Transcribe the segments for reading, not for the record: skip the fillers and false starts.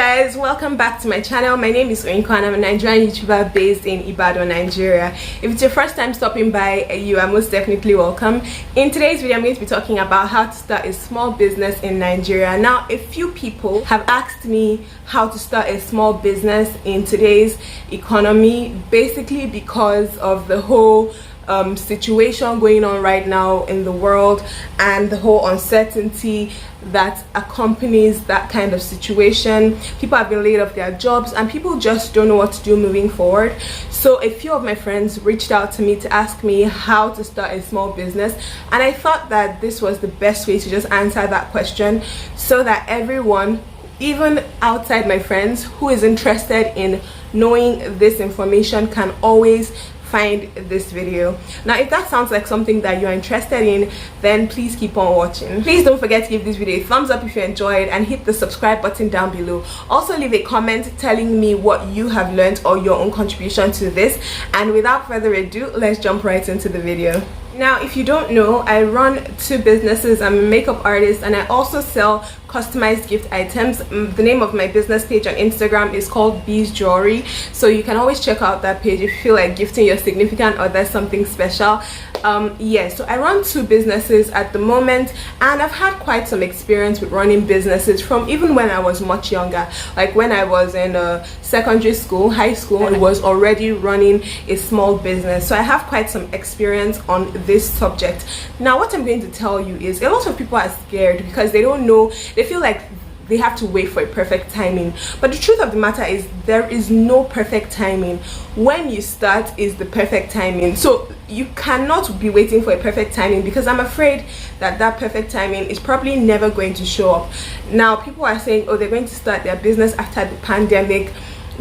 guys, welcome back to my channel. My name is Oyinka and I'm a Nigerian YouTuber based in Ibadan, Nigeria. If it's your first time stopping by, you are most definitely welcome. In today's video, I'm going to be talking about how to start a small business in Nigeria. Now, a few people have asked me how to start a small business in today's economy, basically because of the whole situation going on right now in the world and the whole uncertainty that accompanies that kind of situation. People have been laid off their jobs and people just don't know what to do moving forward. So a few of my friends reached out to me to ask me how to start a small business, and I thought that this was the best way to just answer that question so that everyone, even outside my friends, who is interested in knowing this information can always find this video. Now, if that sounds like something that you're interested in, then please keep on watching. Please don't forget to give this video a thumbs up if you enjoyed and hit the subscribe button down below. Also leave a comment telling me what you have learned or your own contribution to this, and without further ado, let's jump right into the video. Now, if you don't know, I run two businesses. I'm a makeup artist and I also sell customized gift items. The name of my business page on Instagram is called Bees Jewelry, so you can always check out that page if you feel like gifting your significant other something special. So I run two businesses at the moment, and I've had quite some experience with running businesses from even when I was much younger. Like when I was in secondary school, high school, I was already running a small business, so I have quite some experience on this subject. Now, what I'm going to tell you is a lot of people are scared because they don't know, they feel like they have to wait for a perfect timing, but the truth of the matter is there is no perfect timing. When you start is the perfect timing, so you cannot be waiting for a perfect timing, because I'm afraid that that perfect timing is probably never going to show up. Now, people are saying, oh, they're going to start their business after the pandemic,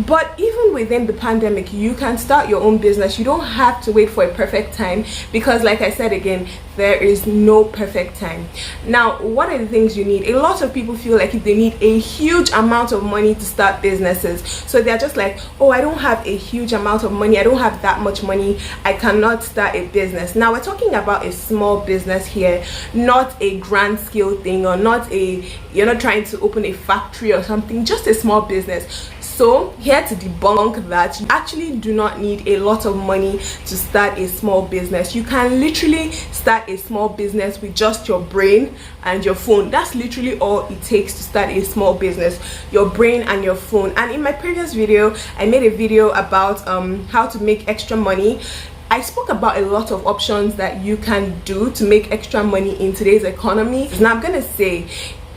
but even within the pandemic, you can start your own business. You don't have to wait for a perfect time, because like I said again, there is no perfect time. Now, what are the things you need? A lot of people feel like they need a huge amount of money to start businesses. So they're just like, oh, I don't have a huge amount of money. I don't have that much money. I cannot start a business. Now, we're talking about a small business here, not a grand scale thing, or not you're not trying to open a factory or something, just a small business. So here to debunk that, you actually do not need a lot of money to start a small business. You can literally start a small business with just your brain and your phone. That's literally all it takes to start a small business, your brain and your phone. And in my previous video, I made a video about how to make extra money. I spoke about a lot of options that you can do to make extra money in today's economy. Now, I'm gonna say,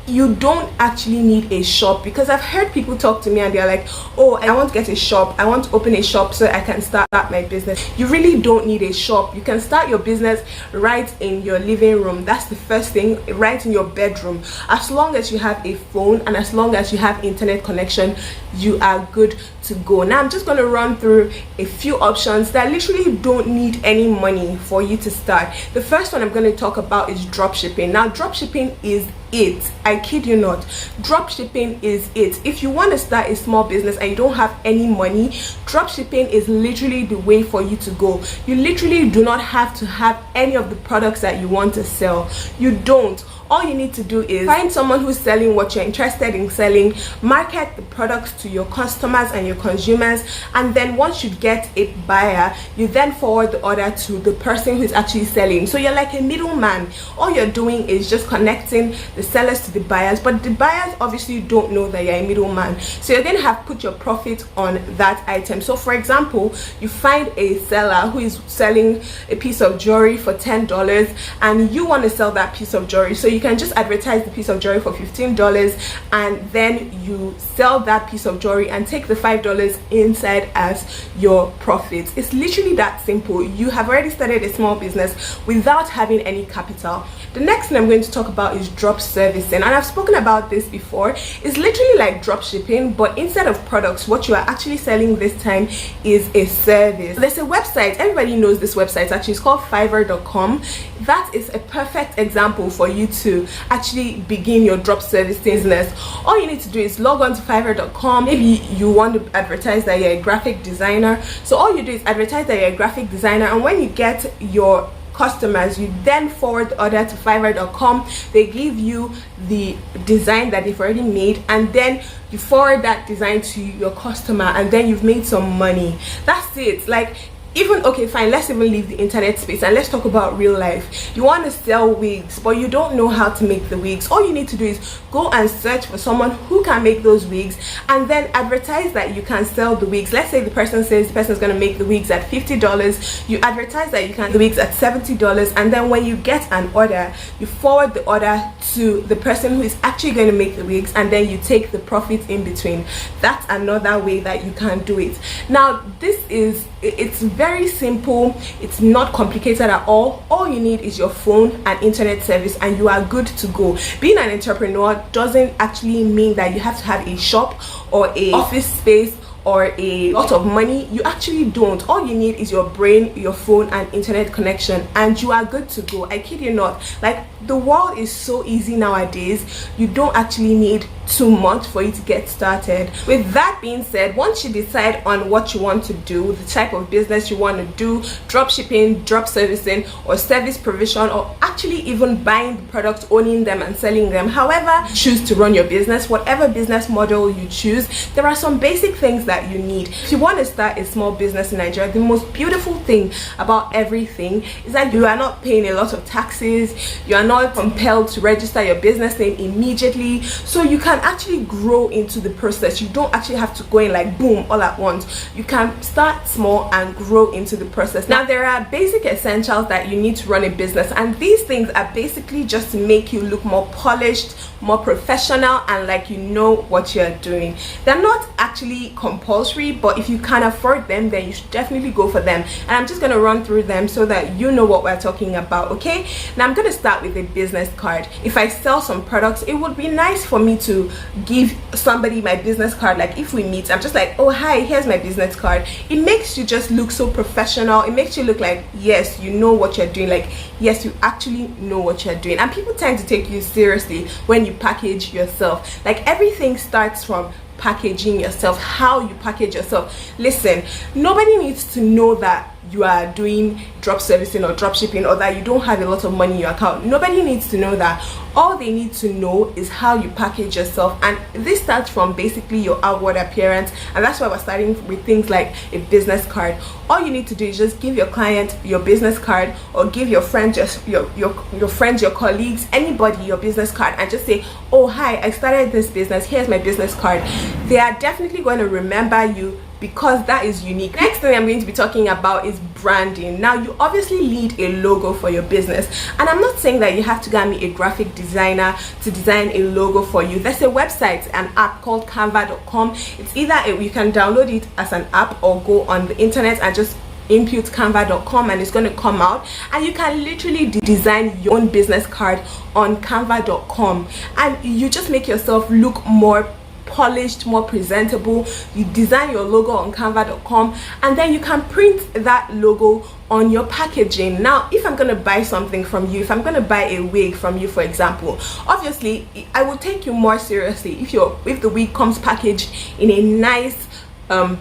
you don't actually need a shop, because I've heard people talk to me and they're like, oh, I want to get a shop, I want to open a shop so I can start my business. You really don't need a shop. You can start your business right in your living room. That's the first thing, right in your bedroom. As long as you have a phone and as long as you have internet connection, you are good to go. Now, I'm just going to run through a few options that literally don't need any money for you to start. The first one I'm going to talk about is drop shipping. Now, drop shipping is it. I kid you not. Drop shipping is it. If you want to start a small business and you don't have any money, drop shipping is literally the way for you to go. You literally do not have to have any of the products that you want to sell. You don't. All you need to do is find someone who's selling what you're interested in selling, market the products to your customers and your consumers, and then once you get a buyer, you then forward the order to the person who's actually selling. So you're like a middleman. All you're doing is just connecting the sellers to the buyers, but the buyers obviously don't know that you're a middleman. So you're going to have put your profit on that item. So for example, you find a seller who is selling a piece of jewelry for $10 and you want to sell that piece of jewelry. So you can just advertise the piece of jewelry for $15 and then you sell that piece of jewelry and take the $5 inside as your profit. It's literally that simple. You have already started a small business without having any capital. The next thing I'm going to talk about is drop servicing, and I've spoken about this before. It's literally like drop shipping, but instead of products, what you are actually selling this time is a service. There's a website, everybody knows this website actually, it's called Fiverr.com. That is a perfect example for you to actually begin your drop service business. All you need to do is log on to Fiverr.com. Maybe you want to advertise that you're a graphic designer, so all you do is advertise that you're a graphic designer, and when you get your customers. You then forward the order to Fiverr.com. They give you the design that they've already made, and then you forward that design to your customer, and then you've made some money. That's it. Like, even, okay, fine, let's even leave the internet space and let's talk about real life. You want to sell wigs, but you don't know how to make the wigs. All you need to do is go and search for someone who can make those wigs, and then advertise that you can sell the wigs. Let's say the person says the person is going to make the wigs at $50. You advertise that you can make the wigs at $70, and then when you get an order, you forward the order to the person who is actually going to make the wigs, and then you take the profit in between. That's another way that you can do it. Now, it's very simple. It's not complicated at all. All you need is your phone and internet service, and you are good to go. Being an entrepreneur doesn't actually mean that you have to have a shop or a office space or a lot of money. You actually don't. All you need is your brain, your phone, and internet connection, and you are good to go. I kid you not. Like, the world is so easy nowadays. You don't actually need too much for you to get started. With that being said, once you decide on what you want to do, the type of business you want to do, drop shipping, drop servicing, or service provision, or actually even buying the products, owning them and selling them, however you choose to run your business, whatever business model you choose, there are some basic things that you need. If you want to start a small business in Nigeria, the most beautiful thing about everything is that you are not paying a lot of taxes. You are not compelled to register your business name immediately, so you can actually grow into the process. You don't actually have to go in like boom all at once. You can start small and grow into the process. Now, there are basic essentials that you need to run a business, and these things are basically just to make you look more polished, more professional, and like you know what you're doing. They're not actually compulsory, but if you can afford them, then you should definitely go for them, and I'm just going to run through them so that you know what we're talking about. Okay, now I'm going to start with a business card. If I sell some products, it would be nice for me to give somebody my business card. Like, if we meet, I'm just like, oh hi, here's my business card. It makes you just look so professional. It makes you look like, yes, you know what you're doing. Like, yes, you actually know what you're doing, and people tend to take you seriously when you package yourself. Like, everything starts from packaging yourself, how you package yourself. Listen, nobody needs to know that you are doing drop servicing or drop shipping, or that you don't have a lot of money in your account. Nobody needs to know that. All they need to know is how you package yourself, and this starts from basically your outward appearance, and that's why we're starting with things like a business card. All you need to do is just give your client your business card, or give your friends, your friends, your colleagues, anybody your business card, and just say, oh hi, I started this business, here's my business card. They are definitely going to remember you, because that is unique. Next thing I'm going to be talking about is branding. Now, you obviously need a logo for your business, and I'm not saying that you have to go and meet a graphic designer to design a logo for you. There's a website, an app called Canva.com. It's either you can download it as an app, or go on the internet and just input Canva.com, and it's going to come out, and you can literally design your own business card on Canva.com, and you just make yourself look more polished, more presentable. You design your logo on Canva.com, and then you can print that logo on your packaging. Now, if I'm going to buy something from you, if I'm going to buy a wig from you, for example, obviously I will take you more seriously if the wig comes packaged in a nice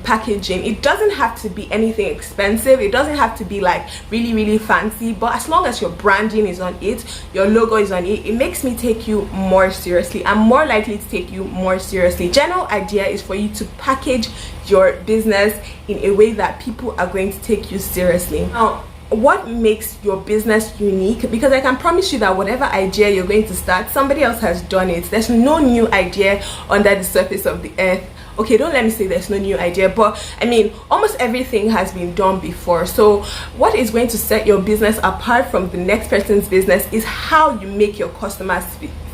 packaging. It doesn't have to be anything expensive. It doesn't have to be like really fancy, but as long as your branding is on it, your logo is on it, it makes me take you more seriously. I'm more likely to take you more seriously. General idea is for you to package your business in a way that people are going to take you seriously. Now, what makes your business unique? Because I can promise you that whatever idea you're going to start, somebody else has done it. There's no new idea under the surface of the earth. Okay, don't let me say there's no new idea, but I mean, almost everything has been done before. So what is going to set your business apart from the next person's business is how you make your customers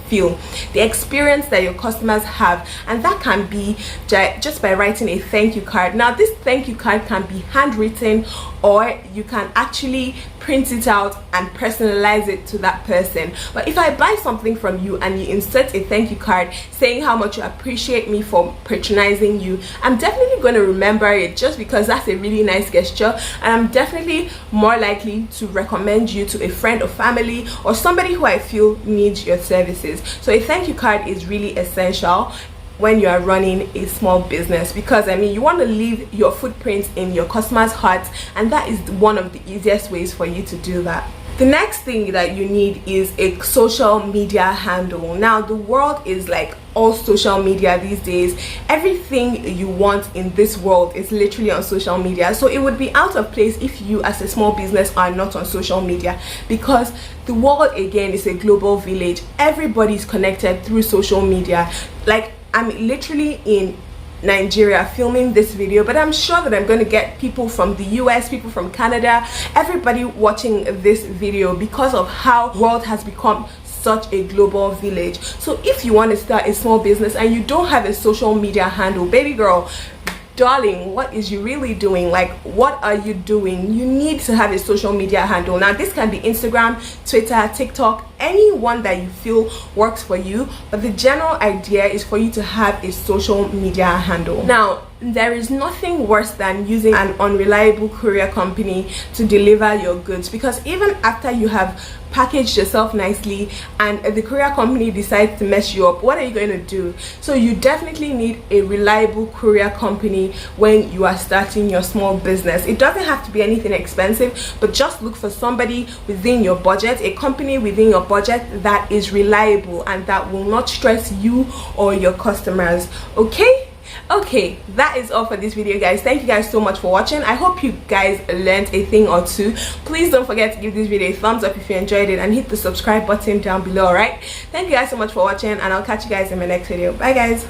feel, the experience that your customers have, and that can be just by writing a thank you card. Now, this thank you card can be handwritten, or you can actually print it out and personalize it to that person. But if I buy something from you and you insert a thank you card saying how much you appreciate me for patronizing you, I'm definitely going to remember it, just because that's a really nice gesture, and I'm definitely more likely to recommend you to a friend or family, or somebody who I feel needs your services. So a thank you card is really essential when you are running a small business, because I mean, you want to leave your footprint in your customers' hearts, and that is one of the easiest ways for you to do that. The next thing that you need is a social media handle. Now the world is like all social media these days. Everything you want in this world is literally on social media, so it would be out of place if you as a small business are not on social media, because the world again is a global village. Everybody's connected through social media. Like, I'm literally in Nigeria filming this video, but I'm sure that I'm going to get people from the US, people from Canada, everybody watching this video, because of how the world has become such a global village. So if you want to start a small business and you don't have a social media handle, baby girl, darling, what is you really doing? Like, what are you doing? You need to have a social media handle. Now this can be Instagram, Twitter, TikTok, anyone that you feel works for you, but the general idea is for you to have a social media handle. Now there is nothing worse than using an unreliable courier company to deliver your goods, because even after you have packaged yourself nicely and the courier company decides to mess you up, what are you going to do? So you definitely need a reliable courier company when you are starting your small business. It doesn't have to be anything expensive, but just look for somebody within your budget, a company within your budget that is reliable and that will not stress you or your customers. Okay, that is all for this video, guys. Thank you guys so much for watching. I hope you guys learned a thing or two. Please don't forget to give this video a thumbs up if you enjoyed it, and hit the subscribe button down below. All right, thank you guys so much for watching, and I'll catch you guys in my next video. Bye guys.